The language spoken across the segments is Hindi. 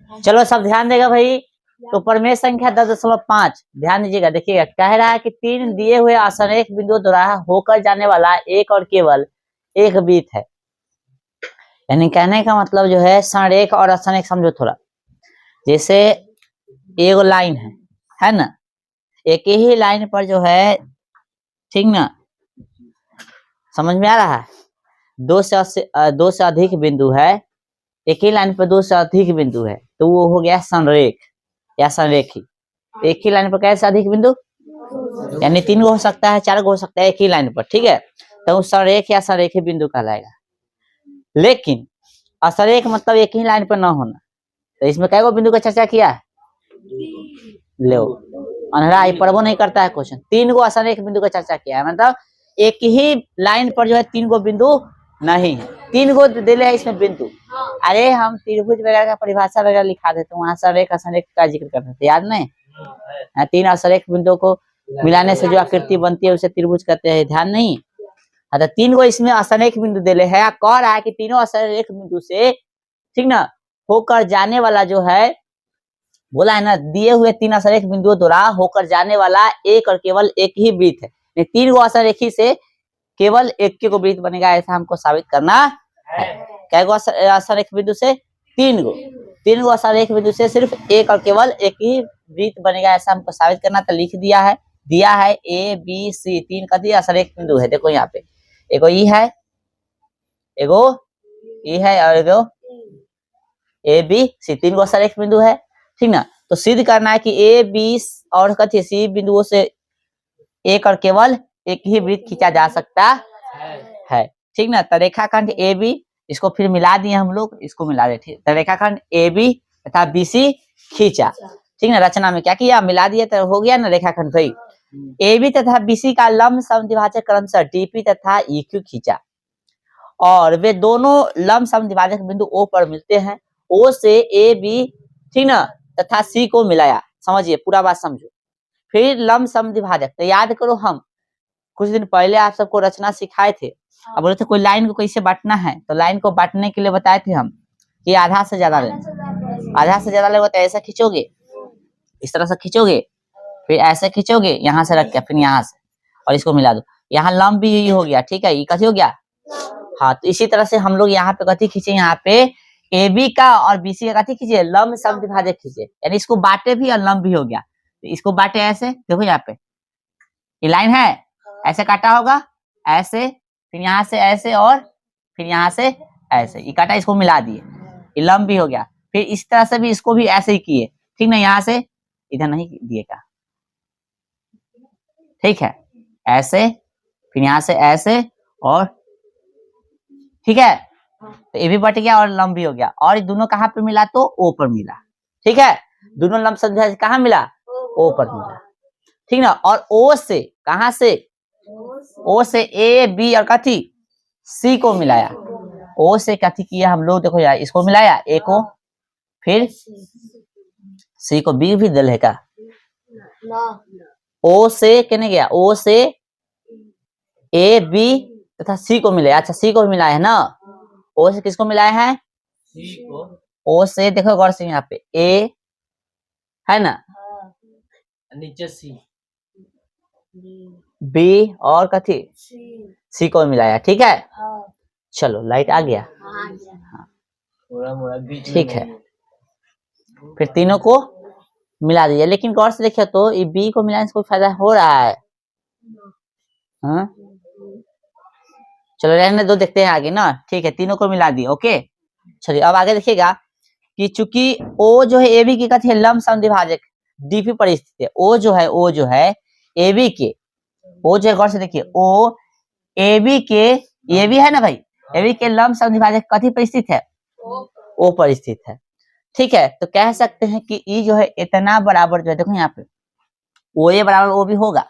चलो सब ध्यान देगा भाई। तो प्रमेय संख्या 10.5 ध्यान दीजिएगा। देखिएगा कह रहा है कि 3 दिए हुए आसंरेख बिंदु द्वारा होकर जाने वाला एक और केवल एक वृत्त है। यानी कहने का मतलब जो है संरेख और असंरेख समझो थोड़ा। जैसे एक लाइन है ना, एक ही लाइन पर जो है, ठीक ना, समझ में आ रहा है। दो से अधिक बिंदु है, एक ही लाइन पर 2 से अधिक बिंदु है, तो वो हो गया संरेख या संरेखी। एक ही लाइन पर कैसे अधिक बिंदु, यानी 3 गो हो सकता है, 4 गो हो सकता है एक ही लाइन पर, ठीक है, तो संरेख या संरेखी बिंदु कहलाएगा। लेकिन असंरेख मतलब एक ही लाइन पर ना होना। तो इसमें कै गो बिंदु का चर्चा किया है, लो अनहरा पढ़बो नहीं करता है क्वेश्चन। 3 गो असंरेख बिंदु का चर्चा किया है, मतलब एक ही लाइन पर जो है 3 गो बिंदु नहीं है, 3 गो दिले है इसमें बिंदु। अरे हम त्रिभुज वगैरह का परिभाषा वगैरह लिखा देते, वहां संरेख असंरेख का जिक्र करते थे, याद नहीं? 3 असंरेख बिंदुओं को मिलाने से जो आकृति बनती है उसे त्रिभुज कहते हैं, ध्यान नहीं? अच्छा 3 गो इसमें असंरेख बिंदु दिले है, कह रहा है कि तीनों असंरेख बिंदु से, ठीक ना, होकर जाने वाला जो है, बोला है ना, दिए हुए 3 असंरेख बिंदुओं द्वारा होकर जाने वाला एक और केवल एक ही वृत्त है। 3 गो असंरेखी से केवल एक के को वृत्त बनेगा, ऐसा हमको साबित करना है। कै गो असंरेख बिंदु से? 3 गो। 3 गो असंरेख बिंदु से सिर्फ एक और केवल एक ही वृत्त बनेगा, ऐसा हमको साबित करना। तो लिख दिया है, दिया है ए बी सी, 3 का दिया असंरेख बिंदु है। देखो यहाँ पे एगो ई है, एगो ई है और एगो ए बी सी, 3 गो असंरेख बिंदु है, ठीक ना। तो सिद्ध करना है कि ए बी और कथी सी बिंदुओं से एक और केवल एक ही वृत्त खींचा जा सकता है, ठीक ना। तो रेखाखंड ए बी, इसको फिर मिला दिए हम लोग, इसको मिला दे, ठीक। तो रेखाखंड ए बी तथा बी सी खींचा, ठीक ना। रचना में क्या किया, मिला दिया, तो हो गया ना रेखाखंड भाई। ए बी तथा बी सी का लंब समद्विभाजक क्रमशः डीपी तथा ईक्यू खींचा, और वे दोनों लंब समद्विभाजक बिंदु ओ पर मिलते हैं। ओ से ए बी, ठीक ना, तथा सी को मिलाया। समझिए पूरा बात समझो। फिर लंब समद्विभाजक, तो याद करो हम कुछ दिन पहले आप सबको रचना सिखाए थे। अब बोले थे कोई लाइन को कैसे बांटना है, तो लाइन को बांटने के लिए बताए थे हम कि आधा से ज्यादा लेना, आधा से ज्यादा लेगा तो ऐसा खींचोगे, इस तरह से खींचोगे, फिर ऐसे खींचोगे यहाँ से रख के, फिर यहाँ से, और इसको मिला दो। यहाँ लंब भी यही हो गया, ठीक है, ये कैसे हो गया। हाँ, तो इसी तरह से हम लोग यहाँ पे कथी खींचे, यहाँ पे ए बी का और बी सी का कथी खींचे, लंब समद्विभाजक खींचे, यानी इसको बांटे भी और लंब भी हो गया। तो इसको बांटे ऐसे, देखो यहाँ पे ये लाइन है, ऐसे काटा होगा, ऐसे, फिर यहाँ से ऐसे, और फिर यहाँ से ऐसे, ये काटा, इसको मिला दिए, ये लंब भी हो गया। फिर इस तरह से भी इसको भी ऐसे ही किए, ठीक ना, यहाँ से इधर नहीं दिएगा, ठीक है, ऐसे, फिर यहाँ से ऐसे, और ठीक है, तो ये भी बट गया और लंब भी हो गया। और दोनों कहाँ पे मिला, तो ओ पर मिला, ठीक है, दोनों लंब समद्विभाजक कहाँ मिला, ओ पर मिला, ठीक ना। और ओ से, कहां से, ओ से ए बी और कथी सी को मिलाया। ओ से कथी किया हम लोग, देखो यार, इसको मिलाया ए को, फिर सी को, बी भी दल है का, ओ से कहने गया, ओ से ए बी तथा सी को मिलाया। अच्छा सी को मिलाया है ना, ओ से किसको मिलाया है, सी को। ओ से देखो गौर से, यहाँ पे ए है ना, नीचे सी, बी और कथी सी को मिलाया, ठीक है। चलो लाइट आ गया, हाँ, ठीक है। फिर तीनों को मिला दिया, लेकिन गौर से देखिए तो ये बी को मिलाने से कोई फायदा हो रहा है, हाँ? चलो रहने दो, देखते हैं आगे ना, ठीक है, तीनों को मिला दिए, ओके। चलिए अब आगे देखिएगा कि चूंकि ओ जो है ए बी की कथी है, लंब समद्विभाजक डीपी पर स्थित है। ओ जो है, ओ जो है ए बी के, ओ जो है गौर से देखिए, ओ ए बी के, ये भी है ना भाई, ए बी के लंब समद्विभाजक कथी पर स्थित है, ओ पर स्थित है, ठीक है। तो कह सकते हैं कि ई जो है इतना बराबर जो है, देखो यहाँ पे ओ ए बराबर ओ बी होगा,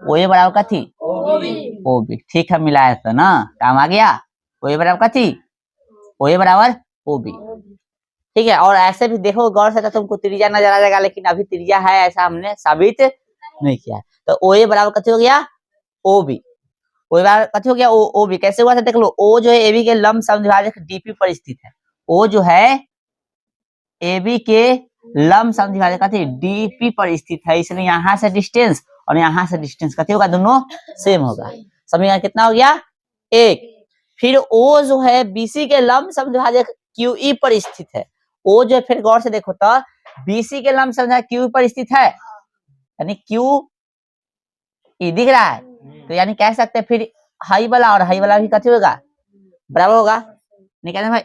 ओ ए बराबर कथी ओ बी, ठीक है, मिलाया था ना, काम आ गया। ओ ए बराबर कथी, ओ ए बराबर ओ बी, ठीक है। और ऐसे भी देखो गौर से, तो तुमको त्रिज्या नजर आ जाएगा, लेकिन अभी त्रिज्या है ऐसा हमने साबित नहीं किया है। तो ओ ए बराबर कथी हो गया, ओ बी, ओ बराबर कथी हो गया, ओ बी। कैसे हुआ था देख लो, ओ जो है ए बी के लंब समद्विभाजक डीपी पर स्थित है, ओ जो है ए बी के लंब समद्विभाजक कथी डीपी पर स्थित है, इसलिए यहाँ से डिस्टेंस और यहाँ से डिस्टेंस कथी होगा, दोनों सेम होगा। समीकरण कितना हो गया, 1। फिर ओ जो है बीसी के लंब समद्विभाजक क्यूई पर स्थित है। ओ जो है, फिर गौर से देखो तो बीसी के लंब समद्विभाजक क्यू पर स्थित है, यानी क्यू ई दिख रहा है, तो यानी कह सकते हैं फिर हाई वाला और हाई वाला भी कथी होगा, बराबर होगा। नहीं कहते भाई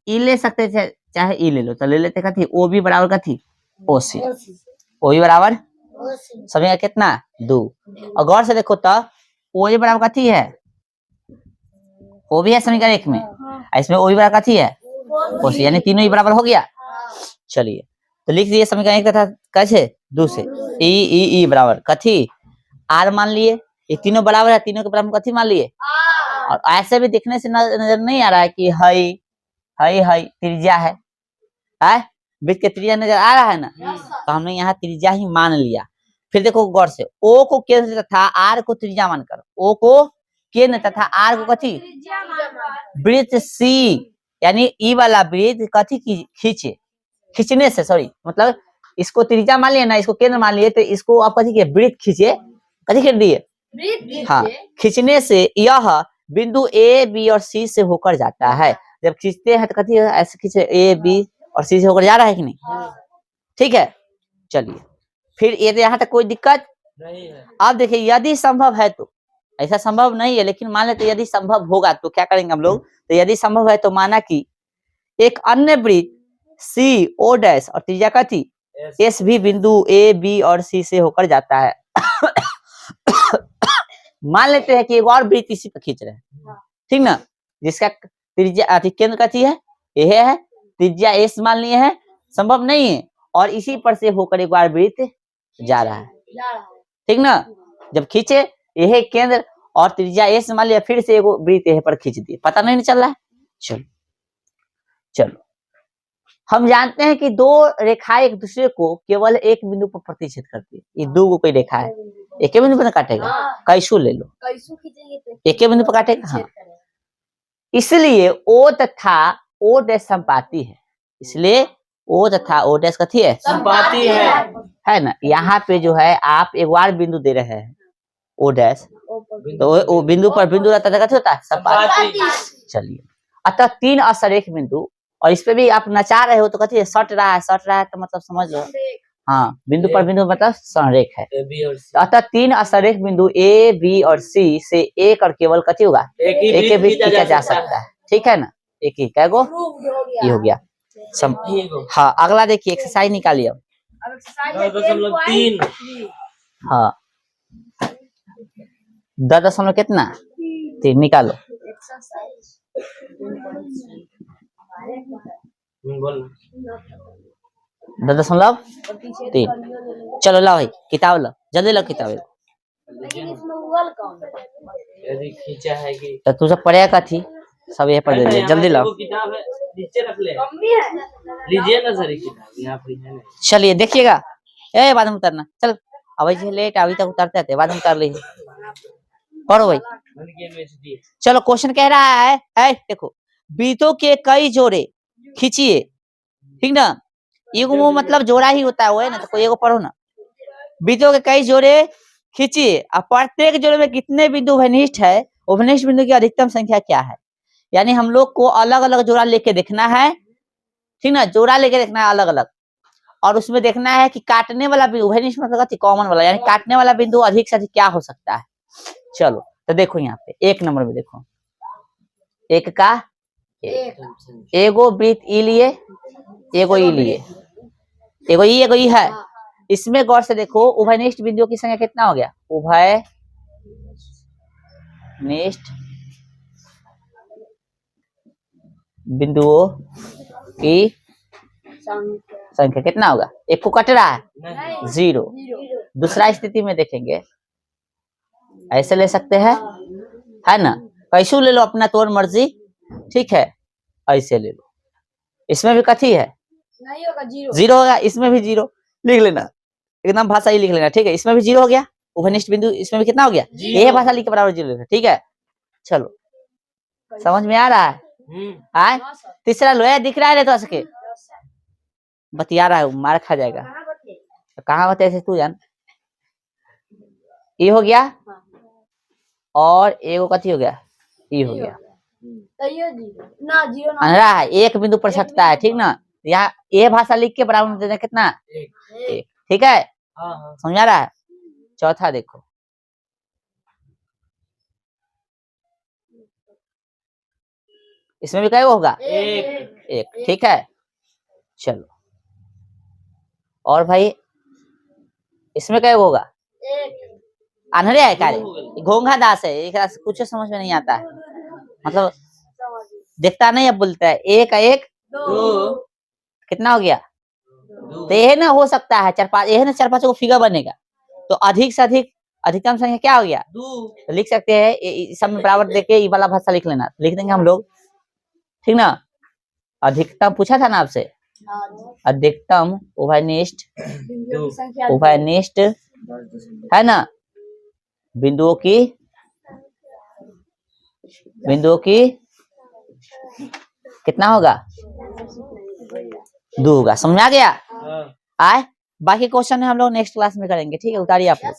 ई ले सकते थे, चाहे ई ले लो, तो ले लेते कथी ओ भी बराबर कथी ओ सी, ओ भी बराबर समीकरण कितना 2। और गौर से देखो तो ओ भी बराबर कथी है, ओ भी है समीकरण 1 में, इसमें ओ भी बराबर कथी है ओ सी, यानी तीनों ही बराबर हो गया। चलिए तो लिख दिए समीकरण 1 तथा कैसे 2 से ई ई ई बराबर कथी आर मान लिए, ये तीनों बराबर है, तीनों के बराबर कथी मान लिए। और ऐसे भी दिखने से नजर नहीं आ रहा है कि हई हई हई त्रिज्या है, वृत्त के त्रिज्या नजर आ रहा है ना, तो हमने यहाँ त्रिज्या ही मान लिया। फिर देखो गौर से ओ को केंद्र तथा आर को त्रिज्या मानकर, ओ को केंद्र तथा आर को कथी वृत्त सी, यानी ई वाला वृत्त कथी की खींचे, खींचने से सॉरी मतलब इसको त्रिज्या मान लिया ना, इसको केंद्र मान लिए, तो इसको आप कथी के वृत्त खींचे, कथी खींच दिए, हाँ खींचने से यह बिंदु ए बी और सी से होकर जाता है। जब खींचते हैं तो कथी ऐसे खींचे ए बी और सी से होकर जा रहा है कि नहीं, ठीक है। चलिए फिर ये यहाँ तक कोई दिक्कत नहीं है। अब देखिए यदि संभव है तो, ऐसा संभव नहीं है लेकिन मान लेते यदि संभव होगा तो क्या करेंगे हम लोग, तो यदि संभव है तो माना कि एक अन्य वृत्त सी ओ डैश और त्रिज्या कथी एस भी बिंदु ए बी और सी से होकर जाता है। मान लेते हैं कि एक और वृत्त इसी पर खींच रहे हैं, ठीक ना, जिसका त्रिज्या केंद्र कथी है ये है, त्रिज्या एस मान लिए हैं, संभव नहीं है, और इसी पर से होकर एक बार वृत्त जा रहा है, ठीक ना। जब खींचे यह केंद्र और त्रिज्या एस मान लिया, फिर से एक वृत्त यह पर खींच दिए, पता नहीं चल रहा है। चलो चलो हम जानते हैं कि दो रेखाएं एक दूसरे को केवल एक बिंदु पर प्रतिच्छेद करती है। ये दो कोई रेखा है, एक बिंदु पर काटेगा, कैसू ले लो, एक बिंदु पर काटेगा, हाँ। इसलिए ओ तथा ओ डैश संपाती है, इसलिए ओ तथा ओ डैश कथी है, संपाती है ना। यहाँ पे जो है आप एक बार बिंदु दे रहे हैं ओ डैश, तो वो बिंदु पर बिंदु रहता है, कथी होता है, संपाती। चलिए अतः 3 असरेख बिंदु, और इस पे भी आप नचा रहे हो तो कथी है, सट रहा है, सट रहा है तो मतलब समझ लो, हाँ बिंदु पर बिंदु मतलब संरेख है। अतः 3 असरेख बिंदु ए बी और सी से एक और केवल कथी होगा, एक ही वृत्त खींचा जा सकता है, ठीक है ना। एक ही क्या गो ये हो गया। हाँ अगला देखिए एक्सरसाइज निकालिए अब। 3 हाँ 10 कितना 3 निकालो। 10.3। चलो लो भाई किताब लो, जल्दी लो किताब। यदि खींचा है कि तो तू सब पढ़ेगा कथी, सब ये पढ़ ले, जल्दी लो। किताब है नीचे रख ले, लीजिए ना सर किताब यहाँ पे है। चलिए देखिएगा, ए बाद में उतरना, चल अभी से लेट अभी तक उतरते थे, बाद में उतर लीजिए, पढ़ो भाई। चलो क्वेश्चन कह रहा है देखो, वृत्तों के कई जोड़े खींचिए, ठीक ना, एगो मतलब जोड़ा ही होता है वो है ना, तो कोई एगो पढ़ो ना। वृत्तों के कई जोड़े खींचिए, और प्रत्येक जोड़े में कितने बिंदु उभयनिष्ठ है, उभयनिष्ठ बिंदु की अधिकतम संख्या क्या है। यानी हम लोग को अलग अलग जोड़ा लेके देखना है, ठीक ना, जोड़ा लेके देखना है अलग अलग, और उसमें देखना है कि काटने वाला बिंदु उभयनिष्ठ मतलब कॉमन वाला, यानी काटने वाला बिंदु अधिक से अधिक क्या हो सकता है। चलो तो देखो यहाँ पे 1 नंबर में देखो, एक का एगो वृत्त ई लिए, एगो ई लिए, एगो ई है। इसमें गौर से देखो उभयनिष्ठ बिंदुओं की संख्या कितना हो गया, उभयनिष्ठ बिंदुओं की संख्या कितना होगा, एक को कट रहा है 0। दूसरा स्थिति में देखेंगे ऐसे ले सकते हैं, है ना, कैसे ले लो अपना तोर मर्जी, ठीक है, ऐसे ले लो। इसमें भी कथी है 0 होगा, इसमें भी 0 लिख लेना, एकदम भाषा ही लिख लेना, ठीक है। इसमें भी 0 हो गया, उभयनिष्ठ बिंदु इसमें भी कितना हो गया, ये भाषा लिख के बराबर 0 लिखना, ठीक है। चलो समझ में आ रहा है। तीसरा लो है, दिख रहा है तो सके बतिया रहा है, मार खा जाएगा। तो कहाँ बते ऐसे तू जान। ये हो गया और एगो कथी हो गया, ये हो गया। अंधेरा है, एक बिंदु पर सटता है, ठीक ना। यहाँ ये भाषा लिख के बराबर में देना कितना, एक, ठीक है, समझा रहा है। चौथा देखो, इसमें भी क्या होगा, एक, ठीक है। चलो और भाई इसमें क्या होगा, अनहरे है कार्य, घोंघा दास है, एक कुछ समझ में नहीं आता है, मतलब देखता नहीं, अब बोलता है एक एक दो, कितना हो गया, तो यह ना हो सकता है 4-5, यह ना 4-5 को फिगर बनेगा, तो अधिक से अधिक अधिकतम संख्या क्या हो गया, तो लिख सकते हैं सब में बराबर देके ये वाला भाषा लिख लेना, लिख देंगे हम लोग, ठीक ना। अधिकतम पूछा था ना आपसे, अधिकतम उभयनिष्ठ है ना, बिंदुओं की कितना होगा, 2 होगा, समझ आ गया। आए बाकी क्वेश्चन है हम लोग नेक्स्ट क्लास में करेंगे, ठीक है, उतारिए आप लोग।